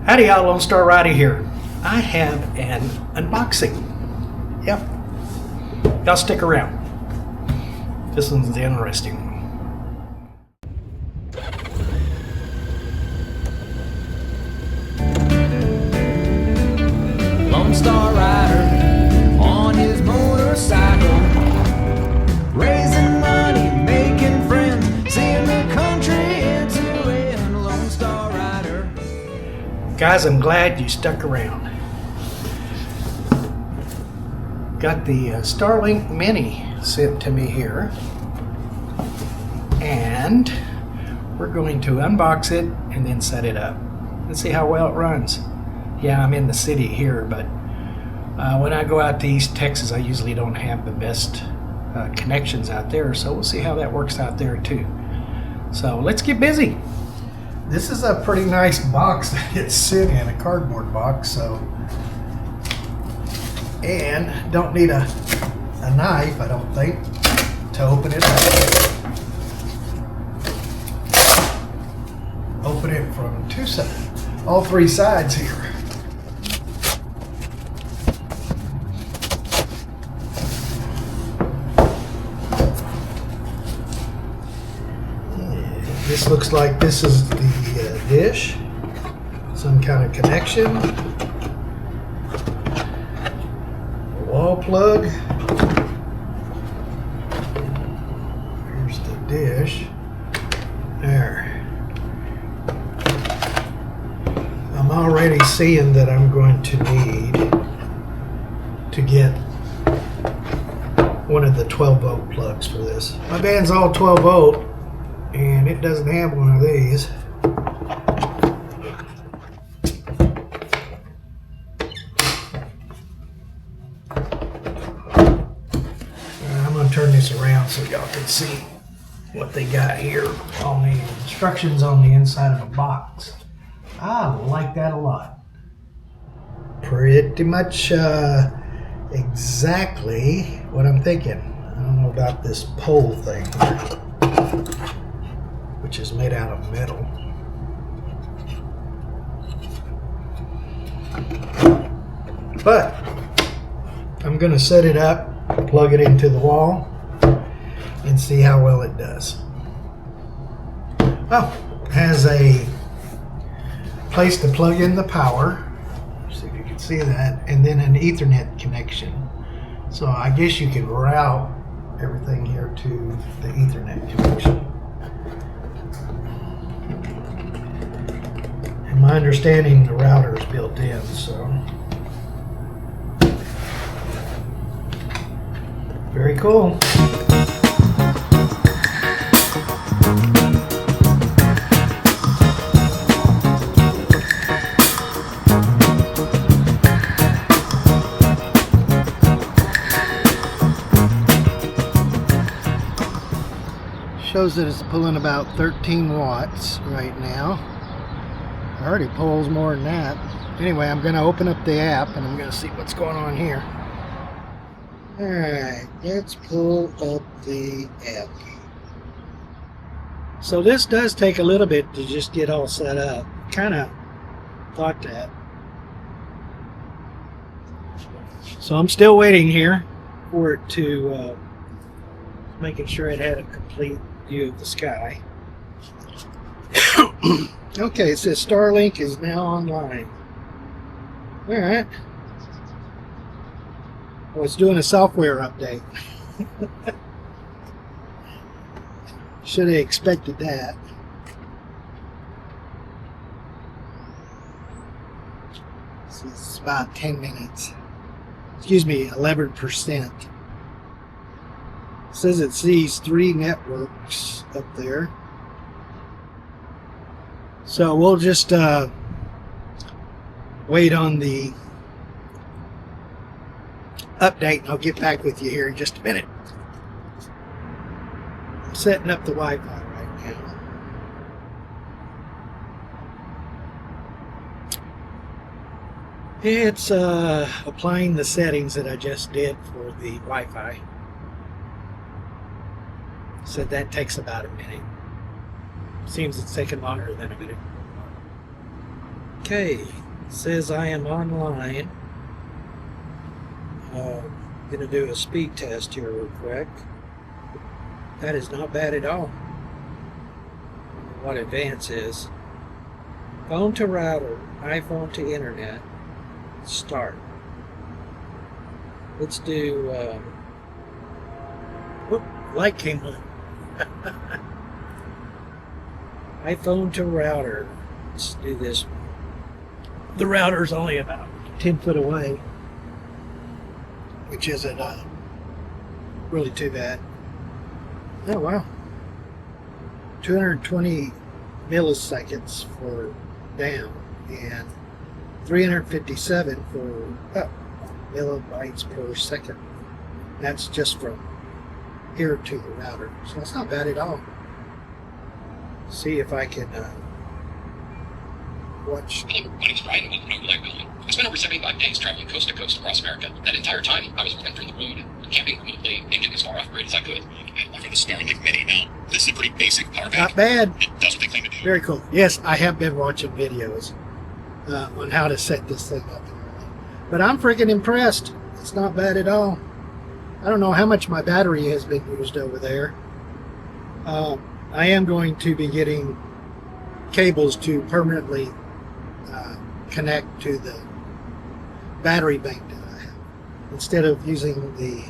Howdy, y'all, Lone Star Rider here. I have an unboxing. Yep. Y'all stick around. This one's the interesting one. Lone Star Rider on his motorcycle, raising money, making friends, seeing the country end to end. Lone Star Rider. Guys, I'm glad you stuck around. Got the Starlink Mini sent to me here, and we're going to unbox it and then set it up. Let's see how well it runs. Yeah, I'm in the city here, but when I go out to East Texas, I usually don't have the best connections out there, so we'll see how that works out there too. So let's get busy. This is a pretty nice box that it's sent in, a cardboard box, so, and don't need a knife, I don't think, to open it up. Open it from two sides, all three sides here. This looks like this is the dish, some kind of connection, a wall plug. Here's the dish. There. I'm already seeing that I'm going to need to get one of the 12 volt plugs for this. My band's all 12 volt. And it doesn't have one of these. I'm going to turn this around so y'all can see what they got here on the instructions on the inside of the box. I like that a lot. Pretty much exactly what I'm thinking. I don't know about this pole thing here, which is made out of metal. But I'm going to set it up, plug it into the wall, and see how well it does. Oh, it has a place to plug in the power. See if you can see that, and then an Ethernet connection. So I guess you can route everything here to the Ethernet connection. My understanding, the router is built in, so very cool. Shows that it's pulling about 13 watts right now. Already pulls more than that. Anyway, I'm going to open up the app and I'm going to see what's going on here. Alright, let's pull up the app. So this does take a little bit to just get all set up. Kind of thought that. So I'm still waiting here for it to making sure it had a complete view of the sky. Okay, it says Starlink is now online. Alright. Well, it's doing a software update. Should have expected that. This is about 10 minutes. Excuse me, 11%. It says it sees 3 networks up there. So we'll just wait on the update and I'll get back with you here in just a minute. I'm setting up the Wi-Fi right now. It's applying the settings that I just did for the Wi-Fi. Said that takes about a minute. Seems it's taking longer than a minute. Okay, says I am online. Gonna do a speed test here real quick. That is not bad at all. What advance is. Phone to router, iPhone to internet, start. Let's do, whoop, light came on. iPhone to router. Let's do this one. The router's only about 10 foot away, which isn't really too bad. Oh wow. 220 milliseconds for down and 357 for up, millibytes per second. That's just from here to the router, so that's not bad at all. See if I can watch. Hello, my name's Brian. Welcome to Live Building. I spent over 75 days traveling coast to coast across America. That entire time, I was working through the road, camping remotely, and getting as far off grid as I could. I offer the Starlink Mini now. This is a pretty basic power bank. Not bad. It does what they claim to do. Very cool. Yes, I have been watching videos on how to set this thing up. But I'm freaking impressed. It's not bad at all. I don't know how much my battery has been used over there. I am going to be getting cables to permanently connect to the battery bank that I have, instead of using the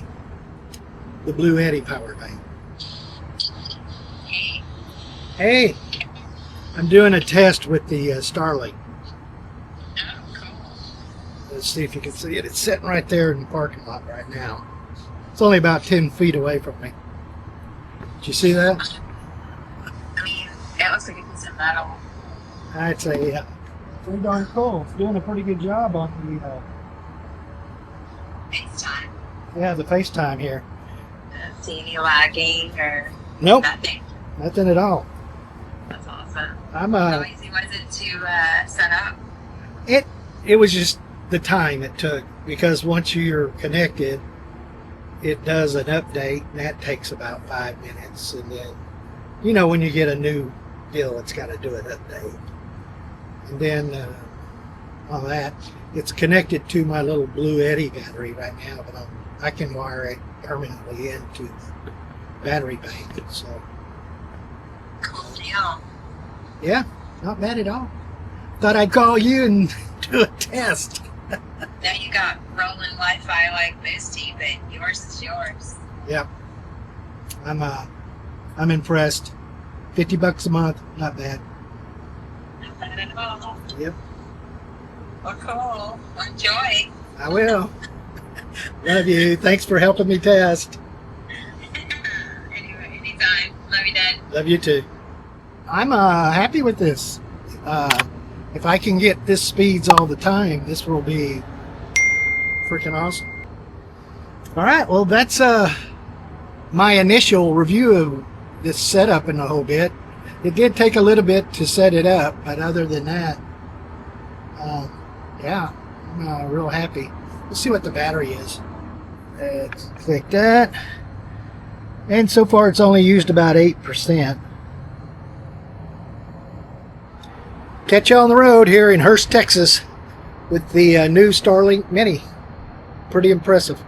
Blue Eddy power bank. Hey, I'm doing a test with the Starlink. Let's see if you can see it. It's sitting right there in the parking lot right now. It's only about 10 feet away from me. Did you see that? I mean, it looks like a piece of metal. I'd say, yeah. Pretty darn cool. It's doing a pretty good job on the FaceTime. yeah, the FaceTime here. See any lagging or Nope, nothing? nothing at all. That's awesome. I'm How easy was it to set up? it was just the time it took, because once you're connected, it does an update, and that takes about 5 minutes, and then, you know, when you get a new deal, it's got to do an update, and then all that. It's connected to my little Blue Eddy battery right now, but I can wire it permanently into the battery bank. So Cool deal. yeah, not bad at all. Thought I'd call you and do a test. Now you got rolling Wi-Fi like Boosty, but yours is yours. Yep. I'm impressed. $50 a month, not bad. Not bad at all. Yep, Well, cool. Enjoy. I will. Love you. Thanks for helping me test. Anyway, anytime. Love you, Dad. Love you too. I'm happy with this. If I can get this speeds all the time, this will be freaking awesome. All right, well, that's my initial review of this setup in a whole bit. It did take a little bit to set it up, but other than that, yeah, I'm real happy. Let's see what the battery is. Let's click that. And so far it's only used about 8%. Catch you on the road here in Hurst, Texas with the new Starlink Mini. Pretty impressive.